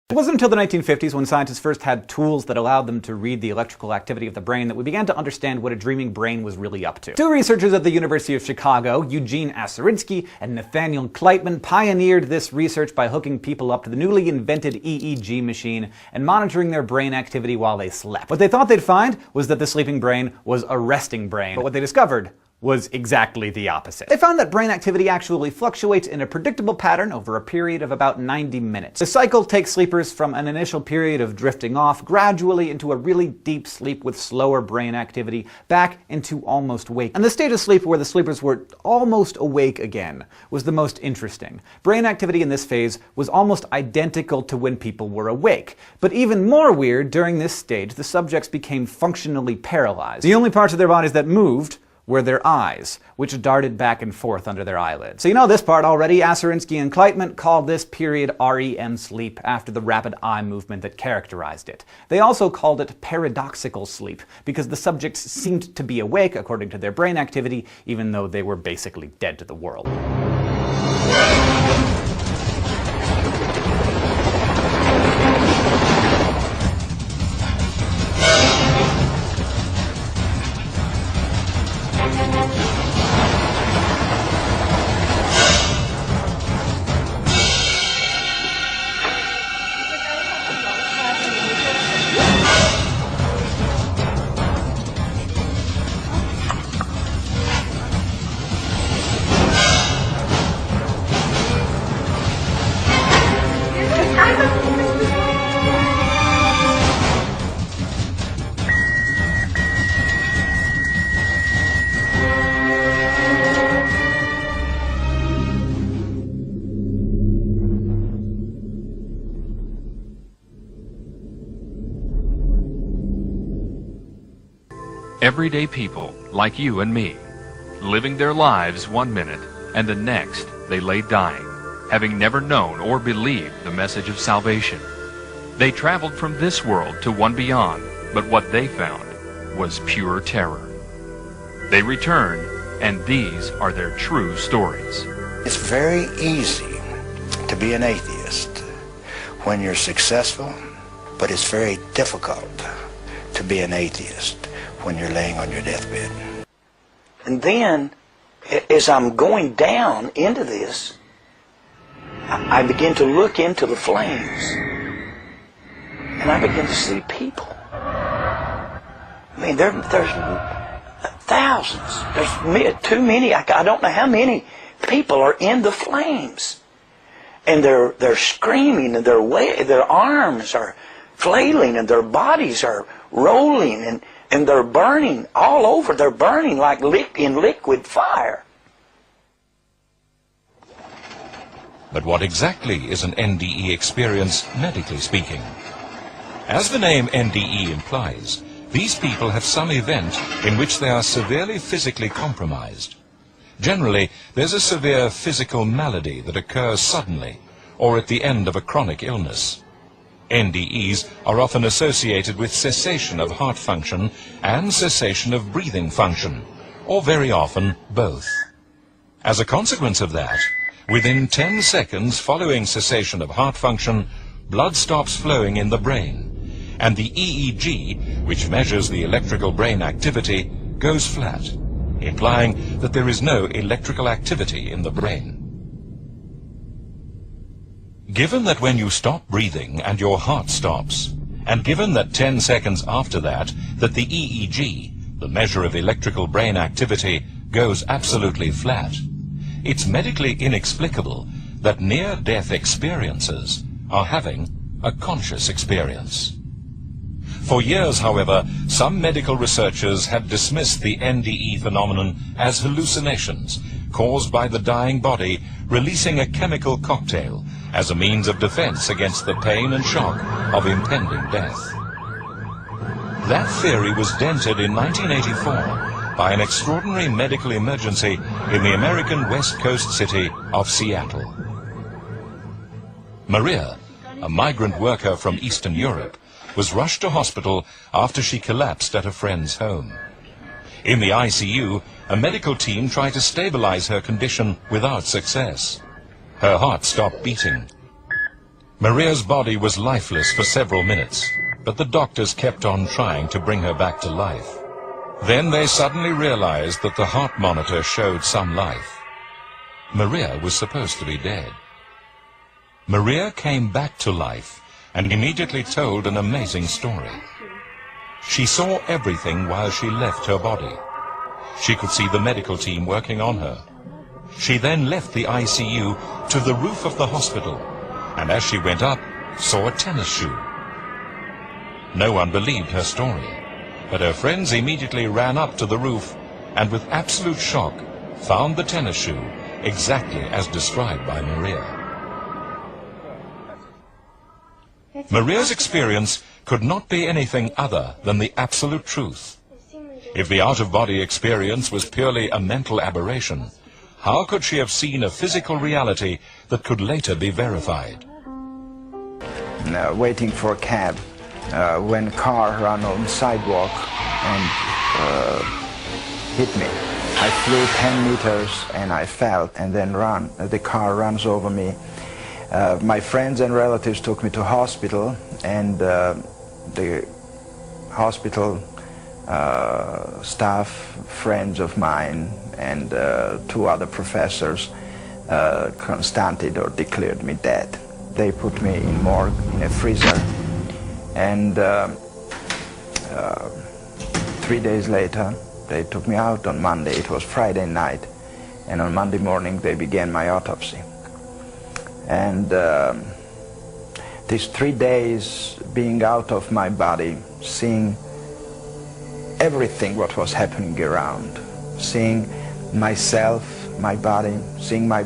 It wasn't until the 1950s, when scientists first had tools that allowed them to read the electrical activity of the brain, that we began to understand what a dreaming brain was really up to. Two researchers at the University of Chicago, Eugene Aserinsky and Nathaniel Kleitman, pioneered this research by hooking people up to the newly invented EEG machine and monitoring their brain activity while they slept. What they thought they'd find was that the sleeping brain was a resting brain, but what they discovered was exactly the opposite. They found that brain activity actually fluctuates in a predictable pattern over a period of about 90 minutes. The cycle takes sleepers from an initial period of drifting off gradually into a really deep sleep with slower brain activity back into almost wake. And the state of sleep where the sleepers were almost awake again was the most interesting. Brain activity in this phase was almost identical to when people were awake. But even more weird, during this stage, the subjects became functionally paralyzed. The only parts of their bodies that moved were their eyes, which darted back and forth under their eyelids. So you know this part already. Aserinsky and Kleitman called this period REM sleep, after the rapid eye movement that characterized it. They also called it paradoxical sleep, because the subjects seemed to be awake according to their brain activity, even though they were basically dead to the world. Everyday people, like you and me, living their lives one minute, and the next they lay dying, having never known or believed the message of salvation. They traveled from this world to one beyond, but what they found was pure terror. They returned, and these are their true stories. It's very easy to be an atheist when you're successful, but it's very difficult to be an atheist when you're laying on your deathbed. And then, as I'm going down into this, I begin to look into the flames, and I begin to see people. I mean, there's thousands. There's too many. I don't know how many people are in the flames, and they're screaming, and their arms are flailing, and their bodies are rolling, and they're burning all over. They're burning like in liquid fire. But what exactly is an NDE experience, medically speaking? As the name NDE implies, these people have some event in which they are severely physically compromised. Generally, there's a severe physical malady that occurs suddenly, or at the end of a chronic illness. NDEs are often associated with cessation of heart function and cessation of breathing function, or very often both. As a consequence of that, within 10 seconds following cessation of heart function, blood stops flowing in the brain, and the EEG, which measures the electrical brain activity, goes flat, implying that there is no electrical activity in the brain. Given that when you stop breathing and your heart stops, and given that 10 seconds after that the EEG, the measure of electrical brain activity, goes absolutely flat, it's medically inexplicable that near-death experiencers are having a conscious experience. For years, however, some medical researchers have dismissed the NDE phenomenon as hallucinations caused by the dying body releasing a chemical cocktail as a means of defense against the pain and shock of impending death. That theory was dented in 1984 by an extraordinary medical emergency in the American West Coast city of Seattle. Maria, a migrant worker from Eastern Europe, was rushed to hospital after she collapsed at a friend's home. In the ICU, a medical team tried to stabilize her condition without success. Her heart stopped beating. Maria's body was lifeless for several minutes, but the doctors kept on trying to bring her back to life. Then they suddenly realized that the heart monitor showed some life. Maria was supposed to be dead. Maria came back to life and immediately told an amazing story. She saw everything while she left her body. She could see the medical team working on her. She then left the ICU to the roof of the hospital, and as she went up, saw a tennis shoe. No one believed her story, but her friends immediately ran up to the roof and with absolute shock found the tennis shoe exactly as described by Maria. Maria's experience could not be anything other than the absolute truth. If the out-of-body experience was purely a mental aberration, how could she have seen a physical reality that could later be verified? Waiting for a cab, when a car ran on the sidewalk and hit me. I flew 10 meters and I fell and then ran. The car runs over me. My friends and relatives took me to hospital, and the hospital staff, friends of mine, and 2 other professors constated or declared me dead. They put me in morgue, in a freezer, and 3 days later they took me out on Monday. It was Friday night, and on Monday morning they began my autopsy. And these 3 days being out of my body, seeing everything what was happening around, seeing myself, my body, seeing my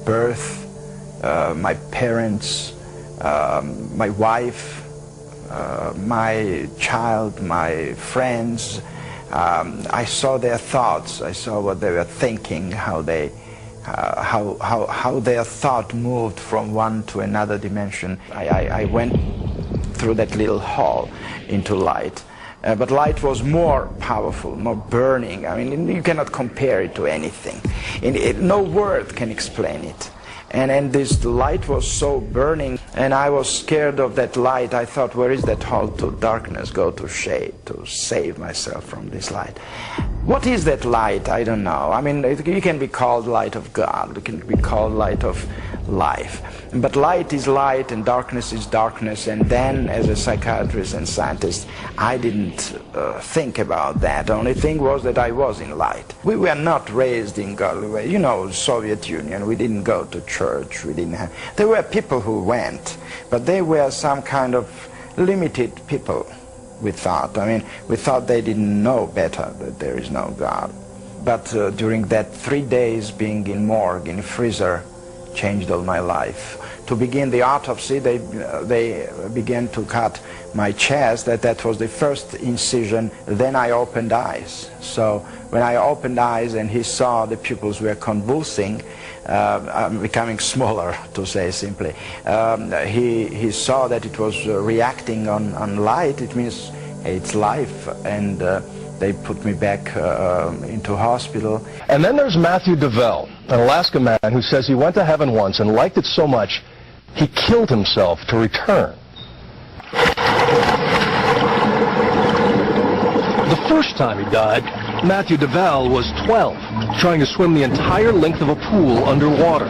birth, my parents, my wife, my child, my friends. I saw their thoughts, I saw what they were thinking, how their thought moved from one to another dimension. I went through that little hall into light. But light was more powerful, more burning. I mean, you cannot compare it to anything. No word can explain it. And this light was so burning, and I was scared of that light. I thought, where is that hall to darkness, go to shade, to save myself from this light? What is that light? I don't know. I mean, it can be called light of God. It can be called light of life. But light is light and darkness is darkness. And then, as a psychiatrist and scientist, I didn't think about that. The only thing was that I was in light. We were not raised in godly way. You know, Soviet Union, we didn't go to church. We didn't have... There were people who went, but they were some kind of limited people. We thought. I mean, we thought they didn't know better, that there is no God. But during that 3 days being in morgue, in freezer, changed all my life. To begin the autopsy, they began to cut my chest. That was the first incision. Then I opened eyes. So when I opened eyes and he saw the pupils were convulsing, becoming smaller, to say simply, he saw that it was reacting on light. It means it's life, and they put me back into hospital. And then there's Matthew DeVell, an Alaska man who says he went to heaven once and liked it so much he killed himself to return. The first time he died, Matthew DeVell was 12, trying to swim the entire length of a pool underwater.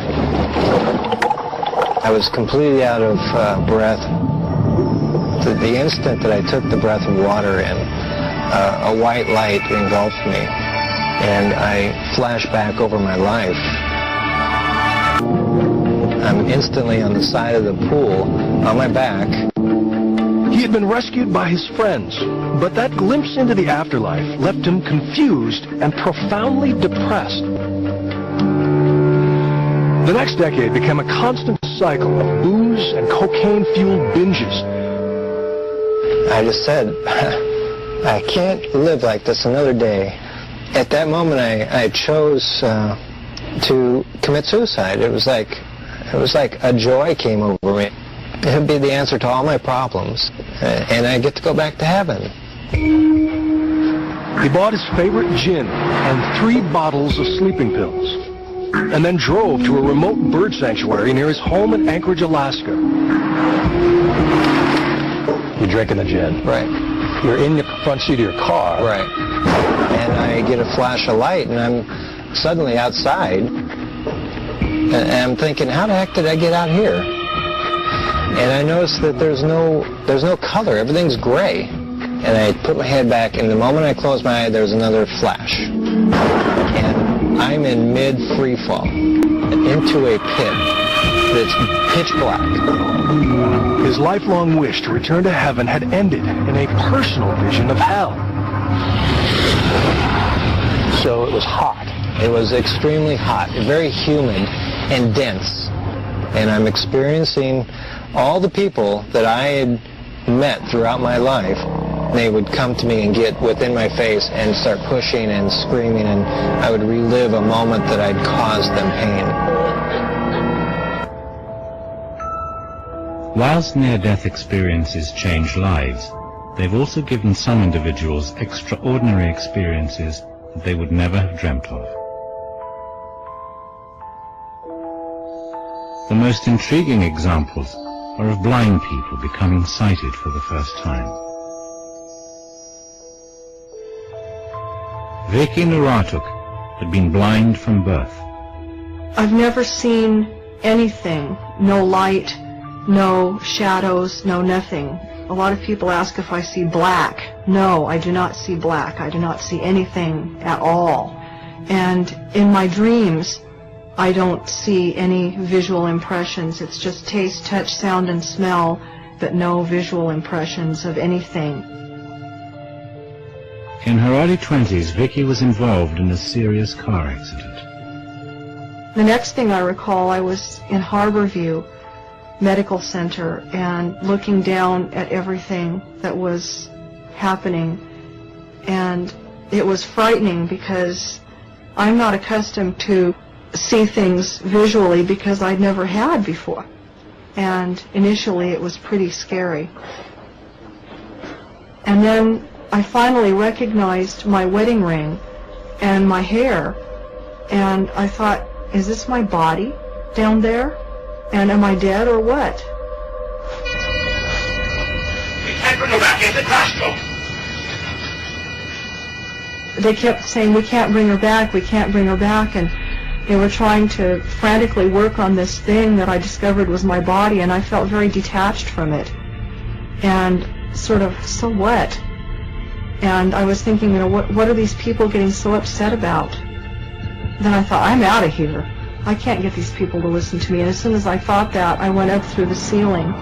I was completely out of breath. The instant that I took the breath of water in, a white light engulfed me, and I flashed back over my life. I'm instantly on the side of the pool, on my back. He had been rescued by his friends, but that glimpse into the afterlife left him confused and profoundly depressed. The next decade became a constant cycle of booze and cocaine-fueled binges. I just said, I can't live like this another day. At that moment, I chose to commit suicide. It was like a joy came over me. It would be the answer to all my problems, and I get to go back to heaven. He bought his favorite gin and 3 bottles of sleeping pills, and then drove to a remote bird sanctuary near his home in Anchorage, Alaska. You're drinking the gin. Right. You're in the front seat of your car. Right. And I get a flash of light, and I'm suddenly outside, and I'm thinking, how the heck did I get out here? And I notice that there's no color. Everything's gray. And I put my head back, and the moment I close my eye, there's another flash. And I'm in mid-free fall into a pit that's pitch black. His lifelong wish to return to heaven had ended in a personal vision of hell. So it was hot. It was extremely hot, very humid and dense. And I'm experiencing all the people that I had met throughout my life. They would come to me and get within my face and start pushing and screaming, and I would relive a moment that I'd caused them pain. Whilst near-death experiences change lives, they've also given some individuals extraordinary experiences that they would never have dreamt of. The most intriguing examples are of blind people becoming sighted for the first time. Vicky Nuratuk had been blind from birth. I've never seen anything, no light, no shadows, no nothing. A lot of people ask if I see black. No, I do not see black. I do not see anything at all. And in my dreams, I don't see any visual impressions. It's just taste, touch, sound, and smell, but no visual impressions of anything. In her early 20s, Vicky was involved in a serious car accident. The next thing I recall, I was in Harborview Medical Center and looking down at everything that was happening. And it was frightening because I'm not accustomed to see things visually because I'd never had before. And initially it was pretty scary. And then I finally recognized my wedding ring and my hair, and I thought, is this my body down there? And am I dead or what? We can't bring her back into Costco. They kept saying, we can't bring her back, we can't bring her back, and they were trying to frantically work on this thing that I discovered was my body, and I felt very detached from it. And sort of, so what? And I was thinking, you know, what are these people getting so upset about? Then I thought, I'm out of here. I can't get these people to listen to me. And as soon as I thought that, I went up through the ceiling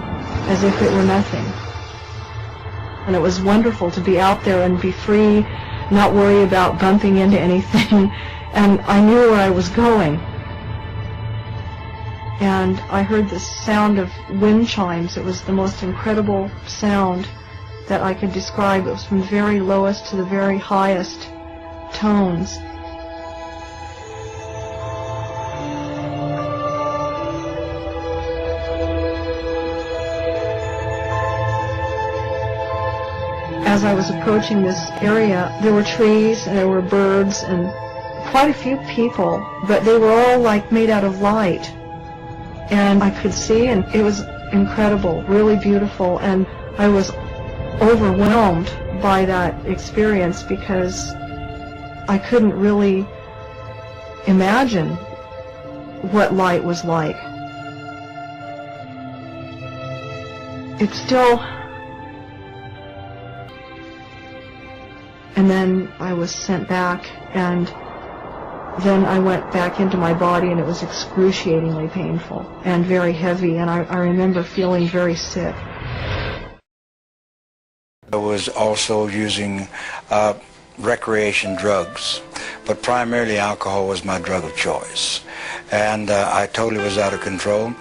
as if it were nothing. And it was wonderful to be out there and be free, not worry about bumping into anything. And I knew where I was going. And I heard the sound of wind chimes. It was the most incredible sound that I could describe. It was from the very lowest to the very highest tones. As I was approaching this area, there were trees and there were birds and quite a few people, but they were all like made out of light. And I could see, and it was incredible, really beautiful, and I was overwhelmed by that experience because I couldn't really imagine what light was like. It's still... And then I was sent back, and then I went back into my body, and it was excruciatingly painful and very heavy, and I remember feeling very sick. I was also using recreation drugs, but primarily alcohol was my drug of choice. And I totally was out of control.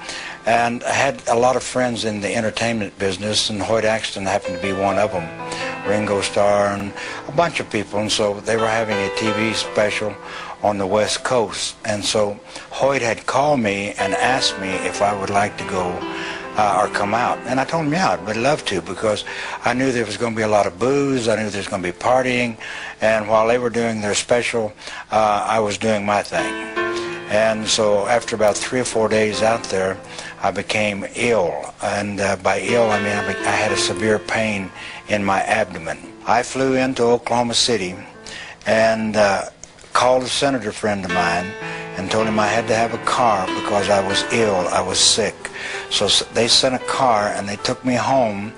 And I had a lot of friends in the entertainment business, and Hoyt Axton happened to be one of them. Ringo Starr and a bunch of people, and so they were having a TV special on the West Coast. And so Hoyt had called me and asked me if I would like to go or come out. And I told him, yeah, I'd love to, because I knew there was going to be a lot of booze, I knew there was going to be partying, and while they were doing their special, I was doing my thing. And so after about 3 or 4 days out there, I became ill. And by ill, I mean I had a severe pain in my abdomen. I flew into Oklahoma City and called a senator friend of mine and told him I had to have a car because I was ill, I was sick. So they sent a car and they took me home,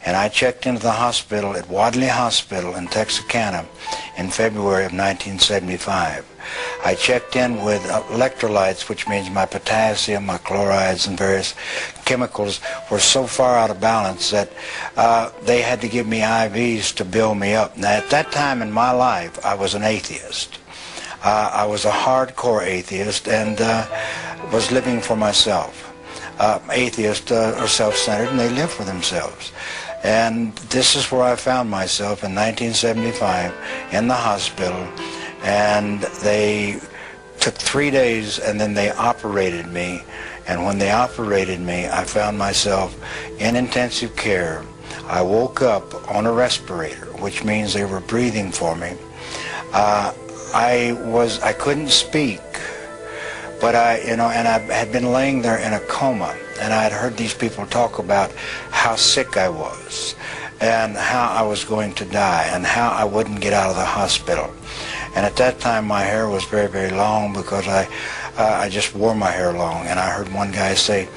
and I checked into the hospital at Wadley Hospital in Texarkana in February of 1975. I checked in with electrolytes, which means my potassium, my chlorides, and various chemicals were so far out of balance that they had to give me IVs to build me up. Now, at that time in my life, I was an atheist. I was a hardcore atheist and was living for myself. Atheists are self-centered and they live for themselves. And this is where I found myself in 1975 in the hospital, and they took 3 days and then they operated me. And when they operated me, I found myself in intensive care. I woke up on a respirator, which means they were breathing for me. I couldn't speak, but I had been laying there in a coma, and I had heard these people talk about how sick I was and how I was going to die and how I wouldn't get out of the hospital. And at that time my hair was very, very long because I just wore my hair long. And I heard one guy say,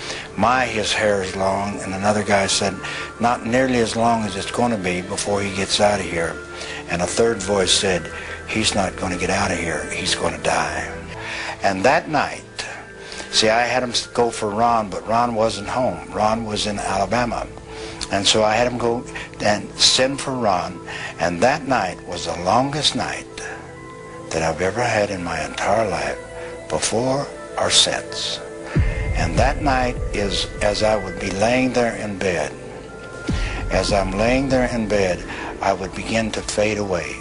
his hair is long, and another guy said, not nearly as long as it's going to be before he gets out of here. And a third voice said, he's not going to get out of here, he's going to die. And that night, see, I had him go for Ron, but Ron wasn't home. Ron was in Alabama. And so I had him go and send for Ron, and that night was the longest night that I've ever had in my entire life, before or since. And that night is as I would be laying there in bed. As I'm laying there in bed, I would begin to fade away.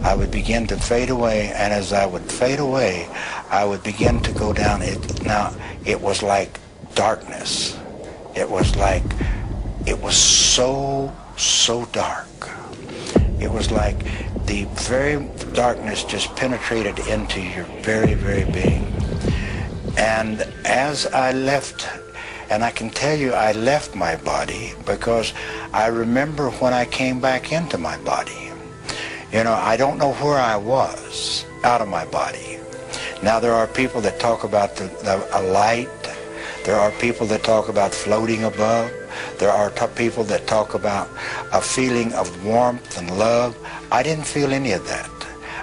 I would begin to fade away, and as I would fade away, I would begin to go down. Now, it was like darkness. It was so dark. It was like the very darkness just penetrated into your very, very being. And as I left, and I can tell you I left my body because I remember when I came back into my body. You know, I don't know where I was out of my body. Now, there are people that talk about a light. There are people that talk about floating above. There are people that talk about a feeling of warmth and love. I didn't feel any of that.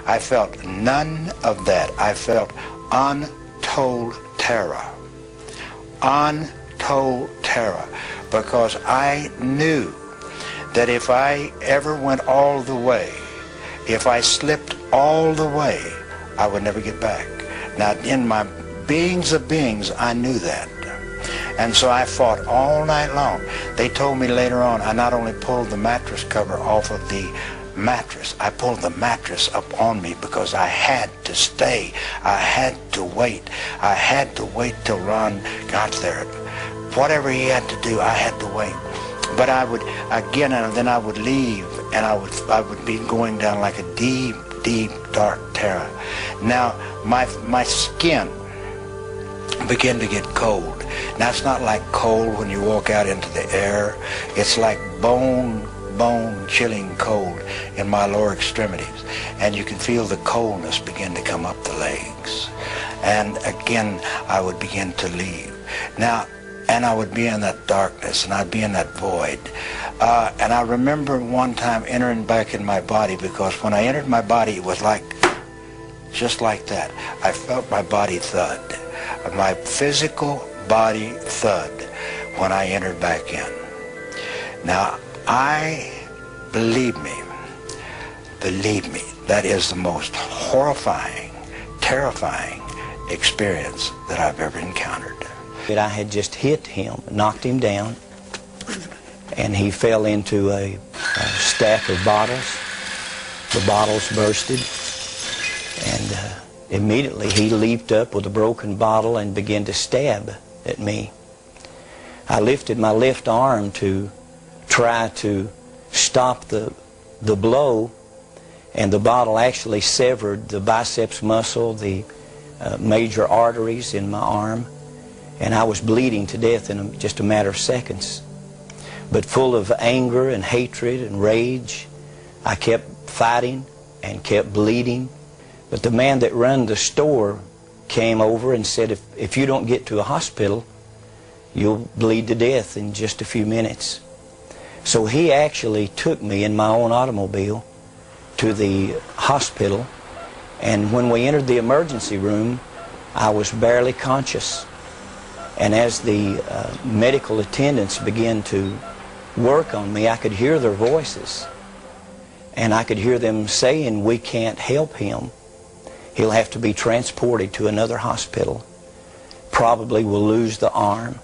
I felt none of that. I felt untold terror. Untold terror. Because I knew that if I ever went all the way, if I slipped all the way, I would never get back. Now, in my beings of beings, I knew that. And so I fought all night long. They told me later on, I not only pulled the mattress cover off of the mattress, I pulled the mattress up on me because I had to stay. I had to wait. I had to wait till Ron got there. Whatever he had to do, I had to wait. But I would, again, and then I would leave, and I would be going down like a deep, deep, dark terror. Now, my skin began to get cold. Now, it's not like cold when you walk out into the air. It's like bone chilling cold in my lower extremities. And you can feel the coldness begin to come up the legs. And again, I would begin to leave. Now, and I would be in that darkness, and I'd be in that void. And I remember one time entering back in my body, because when I entered my body, it was like, just like that. I felt my body thud. My physical body thud when I entered back in. Now, believe me, that is the most horrifying, terrifying experience that I've ever encountered. I had just hit him, knocked him down, and he fell into a stack of bottles. The bottles bursted, and immediately he leaped up with a broken bottle and began to stab at me. I lifted my left arm to try to stop the blow, and the bottle actually severed the biceps muscle, the major arteries in my arm, and I was bleeding to death in just a matter of seconds. But full of anger and hatred and rage, I kept fighting and kept bleeding. But the man that ran the store came over and said, if you don't get to a hospital, you'll bleed to death in just a few minutes. So he actually took me in my own automobile to the hospital, and when we entered the emergency room, I was barely conscious. And as the medical attendants began to work on me, I could hear their voices, and I could hear them saying, "We can't help him. He'll have to be transported to another hospital. Probably will lose the arm."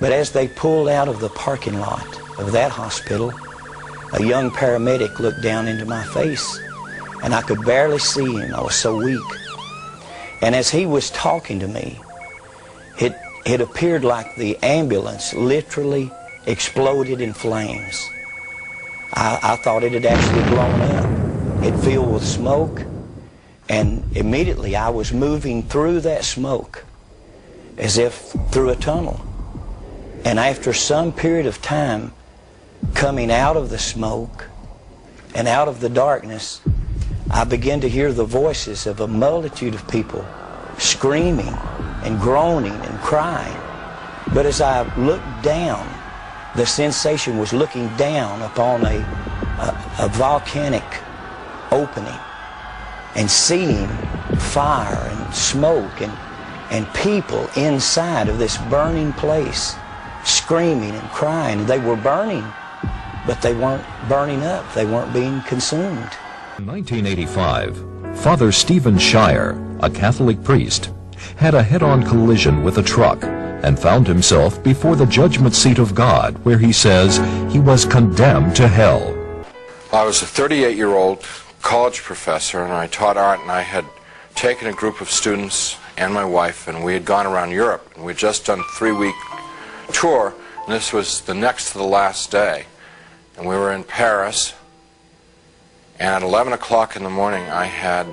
But as they pulled out of the parking lot of that hospital, a young paramedic looked down into my face, and I could barely see him. I was so weak. And as he was talking to me, it appeared like the ambulance literally exploded in flames. I thought it had actually blown up. It filled with smoke, and immediately I was moving through that smoke as if through a tunnel. And after some period of time, coming out of the smoke and out of the darkness, I began to hear the voices of a multitude of people screaming and groaning and crying. But as I looked down, the sensation was looking down upon a volcanic opening and seeing fire and smoke and people inside of this burning place screaming and crying. They were burning, but they weren't burning up. They weren't being consumed. In 1985, Father Stephen Shire, a Catholic priest, had a head-on collision with a truck and found himself before the judgment seat of God, where he says he was condemned to hell. I was a 38-year-old college professor, and I taught art, and I had taken a group of students and my wife, and we had gone around Europe, and we had just done a 3-week tour, and this was the next to the last day. And we were in Paris, and at 11 o'clock in the morning I had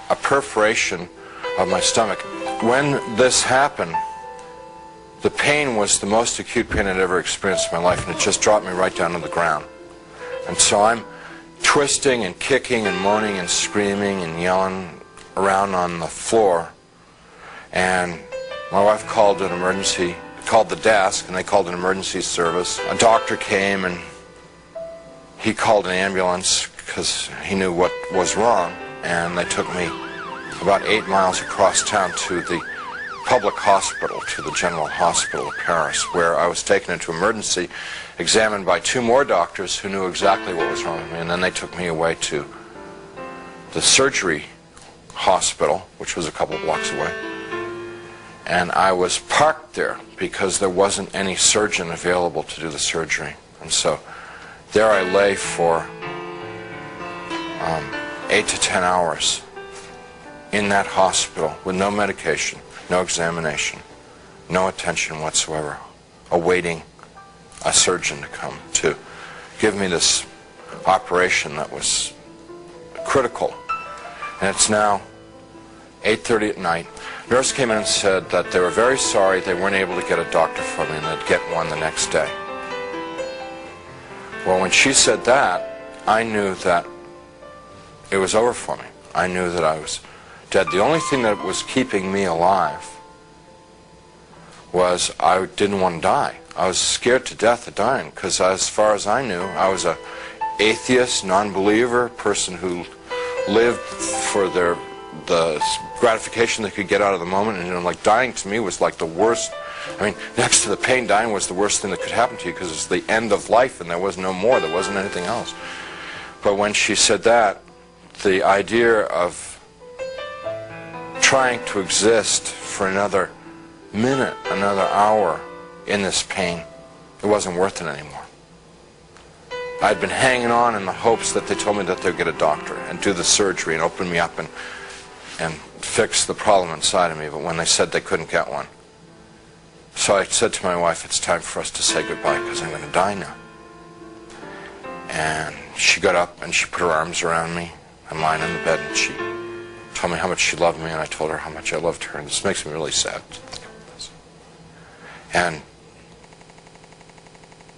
a perforation of my stomach. When this happened, the pain was the most acute pain I'd ever experienced in my life, and it just dropped me right down to the ground. And so I'm twisting and kicking and moaning and screaming and yelling around on the floor, and my wife called the desk, and they called an emergency service. A doctor came, and he called an ambulance because he knew what was wrong, and they took me about 8 miles across town to the public hospital, to the General Hospital of Paris, where I was taken into emergency, examined by 2 more doctors who knew exactly what was wrong with me, and then they took me away to the surgery hospital, which was a couple blocks away. And I was parked there because there wasn't any surgeon available to do the surgery. And so there I lay for 8 to 10 hours in that hospital with no medication, no examination, no attention whatsoever, awaiting a surgeon to come to give me this operation that was critical. And it's now 8:30 at night. Nurse came in and said that they were very sorry they weren't able to get a doctor for me and they'd get one the next day. Well, when she said that, I knew that it was over for me. I knew that I was dead. The only thing that was keeping me alive was I didn't want to die. I was scared to death of dying because as far as I knew, I was an atheist, non-believer, person who lived for the gratification they could get out of the moment, and like dying to me was like the worst. I mean, next to the pain, dying was the worst thing that could happen to you because it's the end of life and there was no more, there wasn't anything else. But when she said that, the idea of trying to exist for another minute, another hour in this pain, it wasn't worth it anymore. I'd been hanging on in the hopes that they told me that they'd get a doctor and do the surgery and open me up and fix the problem inside of me, but when they said they couldn't get one. So I said to my wife, it's time for us to say goodbye because I'm going to die now. And she got up and she put her arms around me. I'm lying in the bed and she told me how much she loved me, and I told her how much I loved her, and this makes me really sad. And